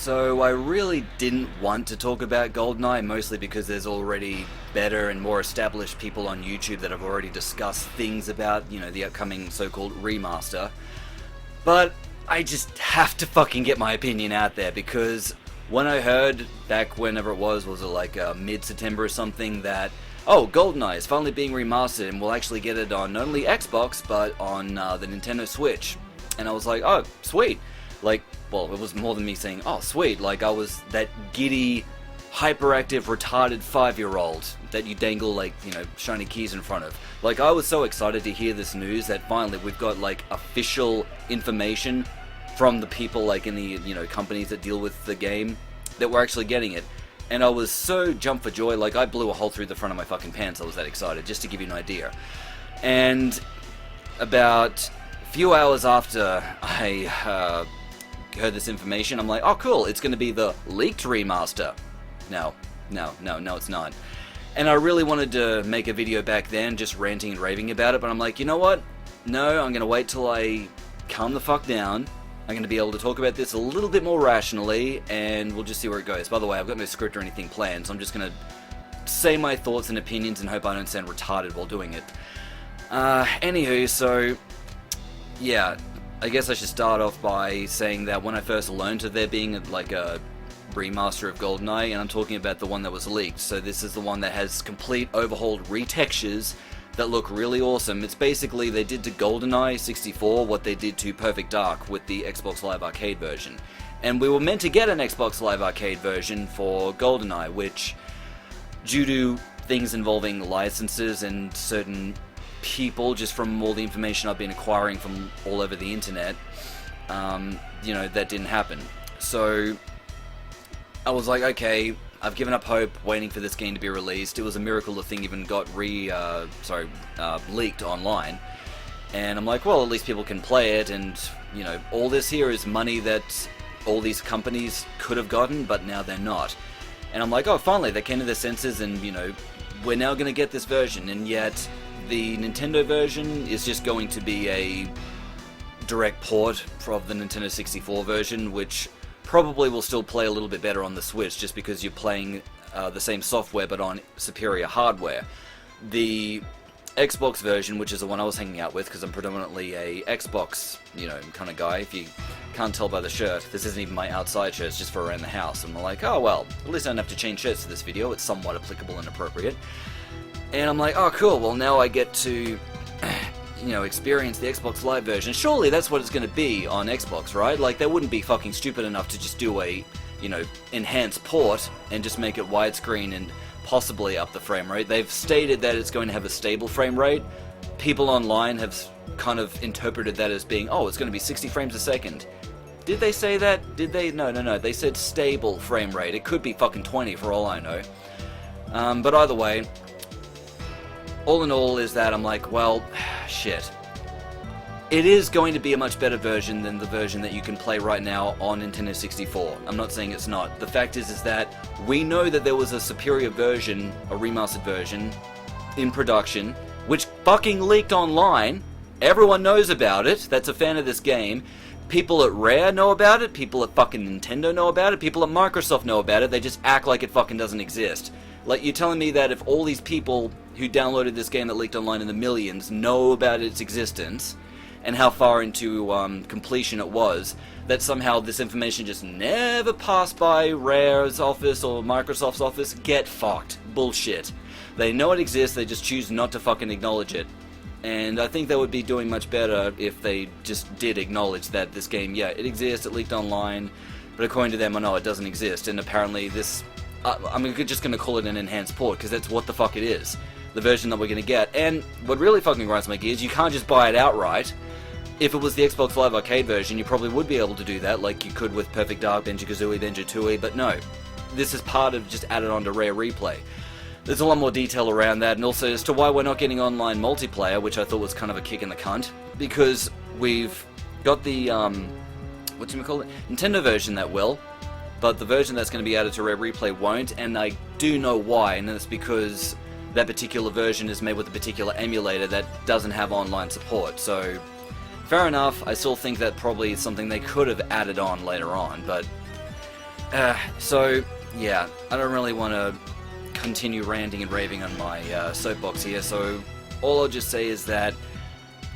So I really didn't want to talk about GoldenEye, mostly because there's already better and more established people on YouTube that have already discussed things about, the upcoming so-called remaster. But I just have to fucking get my opinion out there, because when I heard back whenever it was it like mid-September or something, that, oh, GoldenEye is finally being remastered and we'll actually get it on not only Xbox, but on the Nintendo Switch. And I was like, oh, sweet. Like, well, it was more than me saying, oh, sweet. Like, I was that giddy, hyperactive, retarded 5-year-old that you dangle, like, shiny keys in front of. Like, I was so excited to hear this news that finally we've got, like, official information from the people, like, in the, companies that deal with the game, that we're actually getting it. And I was so jumped for joy, like, I blew a hole through the front of my fucking pants. I was that excited, just to give you an idea. And about a few hours after I heard this information, I'm like, oh cool, it's going to be the leaked remaster. No, it's not. And I really wanted to make a video back then just ranting and raving about it, but I'm like, you know what? No, I'm going to wait till I calm the fuck down. I'm going to be able to talk about this a little bit more rationally, and we'll just see where it goes. By the way, I've got no script or anything planned, so I'm just going to say my thoughts and opinions and hope I don't sound retarded while doing it. Anywho, so yeah, I guess I should start off by saying that when I first learned of there being like a remaster of GoldenEye, and I'm talking about the one that was leaked, so this is the one that has complete overhauled retextures that look really awesome. It's basically, they did to GoldenEye 64 what they did to Perfect Dark with the Xbox Live Arcade version. And we were meant to get an Xbox Live Arcade version for GoldenEye, which, due to things involving licenses and certain people, just from all the information I've been acquiring from all over the internet, that didn't happen. So I was like, okay, I've given up hope, waiting for this game to be released. It was a miracle the thing even got leaked online. And I'm like, well, at least people can play it, and, all this here is money that all these companies could have gotten, but now they're not. And I'm like, oh, finally, they came to their senses, and, we're now going to get this version, and yet the Nintendo version is just going to be a direct port of the Nintendo 64 version, which probably will still play a little bit better on the Switch, just because you're playing the same software but on superior hardware. The Xbox version, which is the one I was hanging out with, because I'm predominantly a Xbox, kind of guy. If you can't tell by the shirt, this isn't even my outside shirt, it's just for around the house. And I'm like, oh well, at least I don't have to change shirts for this video, it's somewhat applicable and appropriate. And I'm like, oh cool, well now I get to, experience the Xbox Live version. Surely that's what it's going to be on Xbox, right? Like, they wouldn't be fucking stupid enough to just do a, enhanced port and just make it widescreen and possibly up the frame rate. They've stated that it's going to have a stable frame rate. People online have kind of interpreted that as being, oh, it's going to be 60 frames a second. Did they say that? Did they? No. They said stable frame rate. It could be fucking 20 for all I know. But either way, all in all is that I'm like, well, shit. It is going to be a much better version than the version that you can play right now on Nintendo 64. I'm not saying it's not. The fact is that we know that there was a superior version, a remastered version, in production, which fucking leaked online. Everyone knows about it that's a fan of this game. People at Rare know about it, people at fucking Nintendo know about it, people at Microsoft know about it, they just act like it fucking doesn't exist. Like, you're telling me that if all these people who downloaded this game that leaked online in the millions know about its existence, and how far into completion it was, that somehow this information just never passed by Rare's office or Microsoft's office? Get fucked. Bullshit. They know it exists, they just choose not to fucking acknowledge it. And I think they would be doing much better if they just did acknowledge that this game, yeah, it exists, it leaked online, but according to them, oh no, it doesn't exist. And apparently this, I'm just going to call it an enhanced port, because that's what the fuck it is. The version that we're going to get. And what really fucking grinds my gears, you can't just buy it outright. If it was the Xbox Live Arcade version, you probably would be able to do that, like you could with Perfect Dark, Banjo-Kazooie, Banjo-Tooie, but no. This is part of just added on to Rare Replay. There's a lot more detail around that, and also as to why we're not getting online multiplayer, which I thought was kind of a kick in the cunt, because we've got the, Nintendo version that will, but the version that's going to be added to Rare Replay won't, and I do know why, and that's because that particular version is made with a particular emulator that doesn't have online support, so fair enough. I still think that probably is something they could have added on later on, but So, yeah, I don't really want to continue ranting and raving on my soapbox here, so all I'll just say is that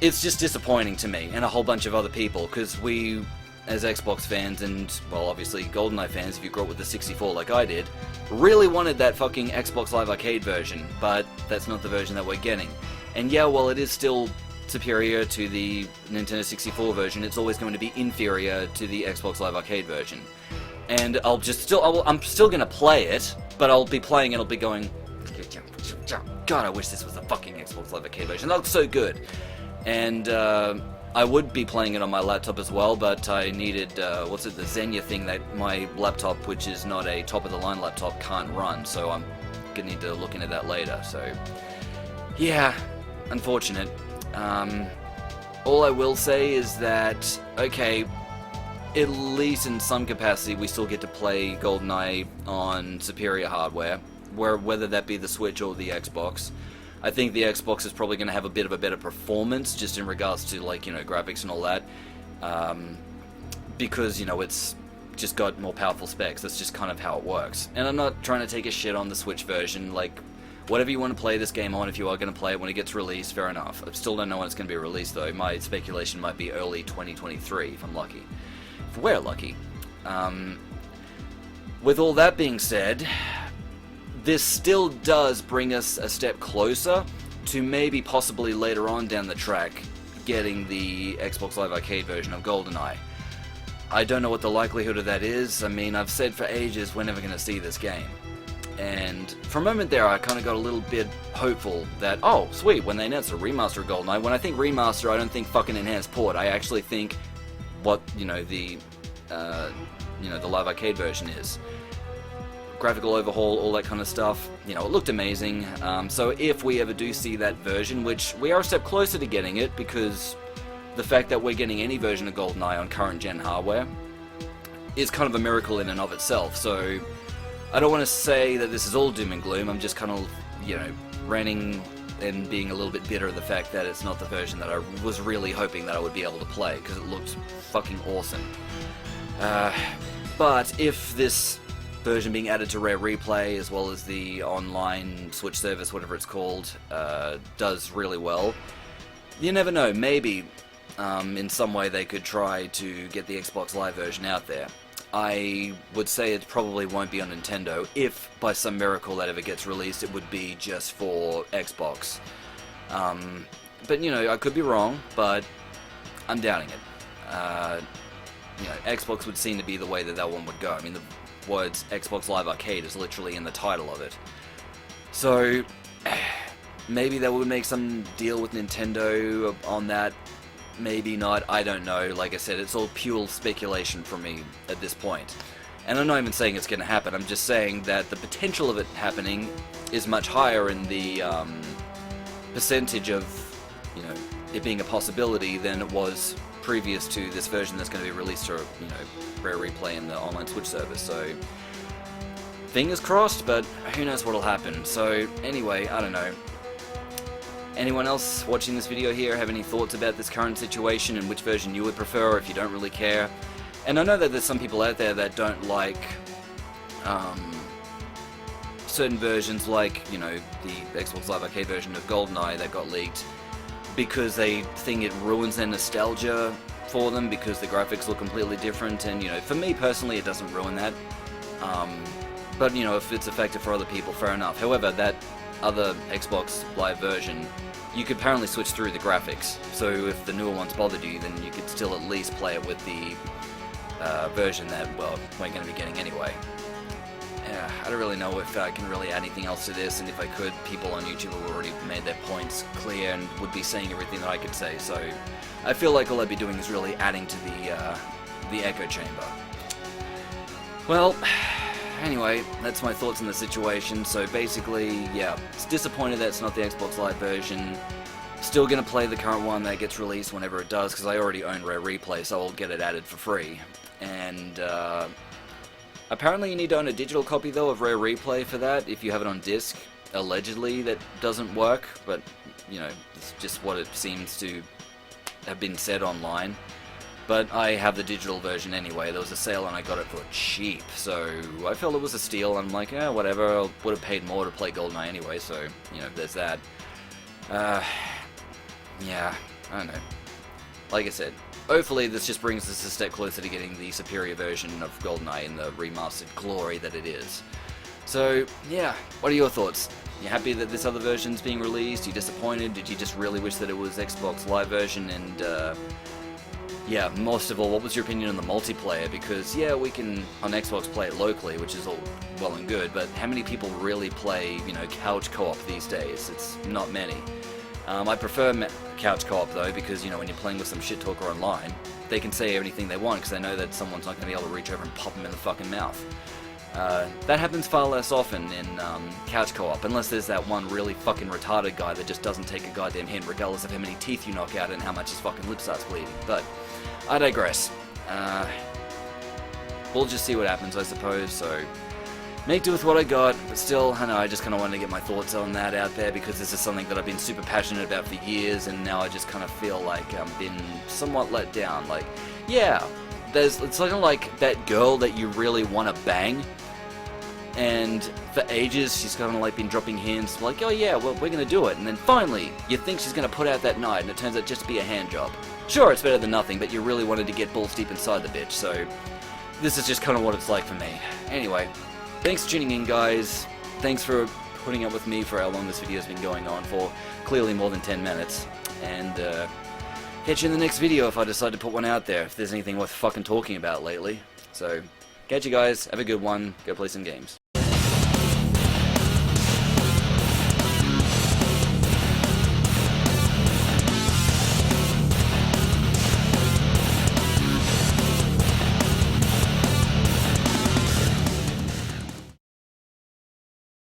it's just disappointing to me and a whole bunch of other people, because we, as Xbox fans and, well, obviously GoldenEye fans, if you grew up with the 64 like I did, really wanted that fucking Xbox Live Arcade version, but that's not the version that we're getting. And yeah, while it is still superior to the Nintendo 64 version, it's always going to be inferior to the Xbox Live Arcade version. And I'm still gonna play it, but I'll be playing and I'll be going, God, I wish this was the fucking Xbox Live Arcade version. That looks so good. And I would be playing it on my laptop as well, but I needed, the Xenia thing that my laptop, which is not a top-of-the-line laptop, can't run, so I'm gonna need to look into that later, so yeah, unfortunate. All I will say is that, okay, at least in some capacity we still get to play GoldenEye on superior hardware, whether that be the Switch or the Xbox. I think the Xbox is probably going to have a bit of a better performance, just in regards to, like, you know, graphics and all that, because, you know, it's just got more powerful specs. That's just kind of how it works. And I'm not trying to take a shit on the Switch version. Like, whatever you want to play this game on, if you are going to play it when it gets released, fair enough. I still don't know when it's going to be released, though. My speculation might be early 2023, if I'm lucky. If we're lucky. With all that being said, this still does bring us a step closer to maybe possibly later on down the track getting the Xbox Live Arcade version of GoldenEye. I don't know what the likelihood of that is. I mean, I've said for ages we're never going to see this game. And for a moment there, I kind of got a little bit hopeful that, oh, sweet, when they announce a remaster of GoldenEye, when I think remaster, I don't think fucking enhanced port. I actually think what, you know, the Live Arcade version is. Graphical overhaul, all that kind of stuff. You know, it looked amazing. So if we ever do see that version, which we are a step closer to getting it, because the fact that we're getting any version of GoldenEye on current gen hardware is kind of a miracle in and of itself. So I don't want to say that this is all doom and gloom. I'm just kind of, you know, ranting and being a little bit bitter of the fact that it's not the version that I was really hoping that I would be able to play, because it looked fucking awesome. But if this version being added to Rare Replay, as well as the online Switch service, whatever it's called, does really well, you never know, maybe in some way they could try to get the Xbox Live version out there. I would say it probably won't be on Nintendo. If by some miracle that ever gets released, it would be just for Xbox. But, you know, I could be wrong, but I'm doubting it. You know, Xbox would seem to be the way that that one would go. I mean, the words Xbox Live Arcade is literally in the title of it. So maybe they would make some deal with Nintendo on that. Maybe not, I don't know. Like I said, it's all pure speculation for me at this point. And I'm not even saying it's going to happen. I'm just saying that the potential of it happening is much higher in the percentage of, you know, it being a possibility than it was previous to this version that's going to be released to, you know, Rare Replay in the online Switch service. So fingers crossed, but who knows what'll happen. So anyway, I don't know. Anyone else watching this video here have any thoughts about this current situation and which version you would prefer, or if you don't really care? And I know that there's some people out there that don't like certain versions, like, you know, the Xbox Live Arcade version of GoldenEye that got leaked, because they think it ruins their nostalgia for them because the graphics look completely different. And, you know, for me personally, it doesn't ruin that. But, you know, if it's effective for other people, fair enough. However, that other Xbox Live version, you could apparently switch through the graphics. So if the newer ones bothered you, then you could still at least play it with the version that, well, we're going to be getting anyway. Yeah, I don't really know if I can really add anything else to this, and if I could, people on YouTube have already made their points clear and would be saying everything that I could say, so I feel like all I'd be doing is really adding to the echo chamber. Well, anyway, that's my thoughts on the situation. So basically, yeah, it's disappointed that it's not the Xbox Live version. Still gonna play the current one that gets released whenever it does, because I already own Rare Replay, so I'll get it added for free. And apparently you need to own a digital copy, though, of Rare Replay for that, if you have it on disc. Allegedly, that doesn't work, but, you know, it's just what it seems to have been said online. But I have the digital version anyway. There was a sale and I got it for cheap, so I felt it was a steal. I'm like, yeah, whatever. I would have paid more to play GoldenEye anyway, so, you know, there's that. Yeah, I don't know. Like I said, hopefully this just brings us a step closer to getting the superior version of GoldenEye in the remastered glory that it is. So, yeah, what are your thoughts? You happy that this other version's being released? You disappointed? Did you just really wish that it was Xbox Live version? And, yeah, most of all, what was your opinion on the multiplayer? Because, yeah, we can, on Xbox, play it locally, which is all well and good, but how many people really play, you know, couch co-op these days? It's not many. I prefer couch co-op, though, because, you know, when you're playing with some shit talker online, they can say anything they want, because they know that someone's not going to be able to reach over and pop them in the fucking mouth. That happens far less often in couch co-op, unless there's that one really fucking retarded guy that just doesn't take a goddamn hint, regardless of how many teeth you knock out and how much his fucking lip starts bleeding. But I digress. We'll just see what happens, I suppose, so make do with what I got, but still, I know, I just kind of wanted to get my thoughts on that out there, because this is something that I've been super passionate about for years, and now I just kind of feel like I've been somewhat let down. Like, yeah, it's kind of like that girl that you really want to bang, and for ages she's kind of like been dropping hints, like, oh yeah, well, we're going to do it, and then finally, you think she's going to put out that night, and it turns out just to be a hand job. Sure, it's better than nothing, but you really wanted to get balls deep inside the bitch, so this is just kind of what it's like for me. Anyway, thanks for tuning in, guys. Thanks for putting up with me for how long this video has been going on for. Clearly more than 10 minutes. And, catch you in the next video if I decide to put one out there, if there's anything worth fucking talking about lately. So, catch you guys. Have a good one. Go play some games.